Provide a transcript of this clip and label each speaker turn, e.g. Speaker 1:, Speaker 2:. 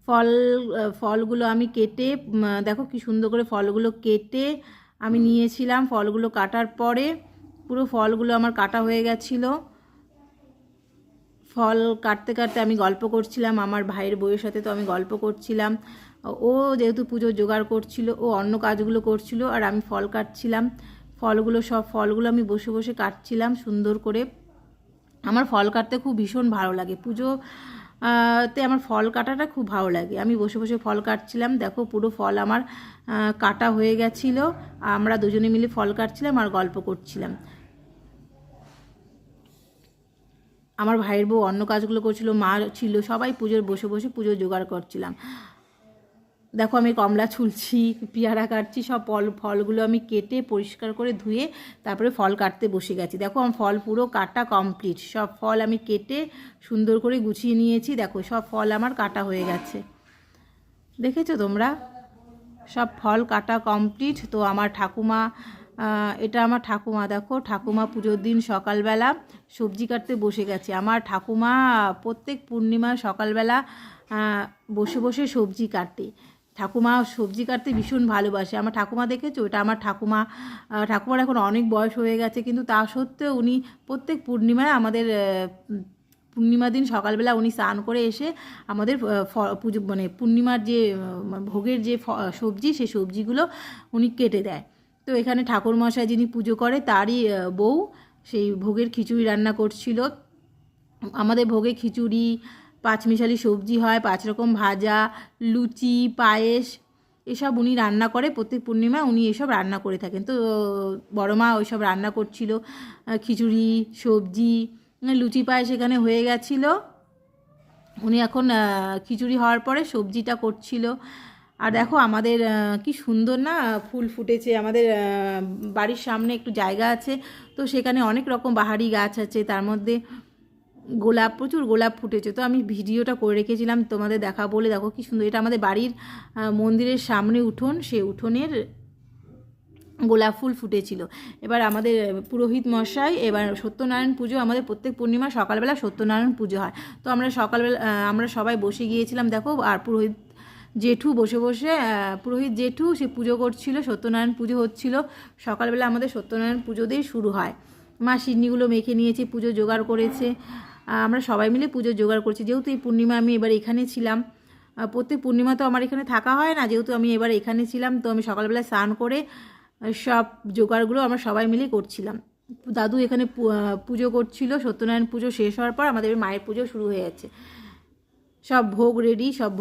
Speaker 1: ফল ফলগুলো আমি কেটে দেখো কি সুন্দর করে ফলগুলো কেটে আমি নিয়েছিলাম। ফলগুলো কাটার পরে পুরো ফলগুলো আমার কাটা হয়ে গেছিলো। ফল কাটতে কাটতে আমি গল্প করছিলাম আমার ভাইয়ের বউয়ের সাথে, তো আমি গল্প করছিলাম। ও যেহেতু পুজোর জোগাড় করছিল, ও অন্য কাজগুলো করছিল, আর আমি ফল কাটছিলাম। সব ফলগুলো আমি বসে বসে কাটছিলাম সুন্দর করে। আমার ফল কাটতে খুব ভীষণ ভালো লাগে, পুজোতে আমার ফল কাটাটা খুব ভালো লাগে। আমি বসে বসে ফল কাটছিলাম। দেখো পুরো ফল আমার কাটা হয়ে গেছিলো। আমরা দুজনে মিলে ফল কাটছিলাম আর গল্প করছিলাম। আমার ভাইয়ের বউ অন্য কাজগুলো করছিল, মা ছিল, সবাই পুজোর বসে বসে পুজোর জোগাড় করছিলাম। দেখো আমি কমলা ছুলছি, পেয়ারা কাটছি, সব ফলগুলো আমি কেটে পরিষ্কার করে ধুয়ে তারপরে ফল কাটতে বসে গেছি। দেখো আমার ফল পুরো কাটা কমপ্লিট, সব ফল আমি কেটে সুন্দর করে গুছিয়ে নিয়েছি। দেখো সব ফল আমার কাটা হয়ে গেছে, দেখেছো তোমরা? সব ফল কাটা কমপ্লিট। তো আমার ঠাকুমা, এটা আমার ঠাকুমা, দেখো ঠাকুমা পুজোর দিন সকালবেলা সবজি কাটতে বসে গেছে। আমার ঠাকুমা প্রত্যেক পূর্ণিমা সকালবেলা বসে বসে সবজি কাটে। ঠাকুমা সবজি কাটতে ভীষণ ভালোবাসে। আমার ঠাকুমা দেখেছো, এটা আমার ঠাকুমার এখন অনেক বয়স হয়ে গেছে, কিন্তু তা সত্ত্বেও উনি প্রত্যেক পূর্ণিমায় আমাদের পূর্ণিমা দিন সকালবেলা উনি স্নান করে এসে আমাদের পুজো মানে পূর্ণিমার যে ভোগের যে সবজি, সেই সবজিগুলো উনি কেটে দেয়। তো এখানে ঠাকুরমশাই যিনি পুজো করে তারই বউ সেই ভোগের খিচুড়ি রান্না করছিল। আমাদের ভোগে খিচুড়ি, পাঁচমিশালি সবজি হয়, 5 রকম ভাজা, লুচি, পায়েস, এসব উনি রান্না করে। প্রত্যেক পূর্ণিমা উনি এসব রান্না করে থাকেন। তো বড় মা ওইসব রান্না করছিল, খিচুড়ি, সবজি, লুচি, পায়েস এখানে হয়ে গেছিলো। উনি এখন খিচুড়ি হওয়ার পরে সবজিটা করছিল। আর দেখো আমাদের কি সুন্দর না ফুল ফুটেছে। আমাদের বাড়ির সামনে একটু জায়গা আছে, তো সেখানে অনেক রকম বাহারি গাছ আছে, তার মধ্যে প্রচুর গোলাপ ফুটেছে। তো আমি ভিডিওটা করে রেখেছিলাম তোমাদের দেখা বলে। দেখো কি সুন্দর, এটা আমাদের বাড়ির মন্দিরের সামনে উঠোন, সেই উঠোনের গোলাপ ফুল ফুটেছিল। এবার আমাদের পুরোহিত মশাই, এবার সত্যনারায়ণ পুজো আমাদের প্রত্যেক পূর্ণিমা সকালবেলা সত্যনারায়ণ পুজো হয়। তো আমরা সবাই বসে গিয়েছিলাম। দেখো আর পুরোহিত জেঠু সে পুজো করছিল, সত্যনারায়ণ পুজো হচ্ছিল। সকালবেলা আমাদের সত্যনারায়ণ পুজো দিয়ে শুরু হয়। মা সিন্নিগুলো মেখে নিয়েছে, পুজো জোগাড় করেছে। আমরা সবাই মিলে পুজো জোগাড় করছি। যেহেতু এই পূর্ণিমা আমি এবার এখানে ছিলাম, প্রত্যেক পূর্ণিমা তো আমার এখানে থাকা হয় না, যেহেতু আমি এবার এখানে ছিলাম, তো আমি সকালবেলা স্নান করে সব জোগাড়গুলো আমরা সবাই মিলে করছিলাম। দাদু এখানে পুজো করছিল। সত্যনারায়ণ পুজো শেষ হওয়ার পর আমাদের মায়ের পুজো শুরু হয়ে যাচ্ছে। সব ভোগ রেডি, সব ভোগ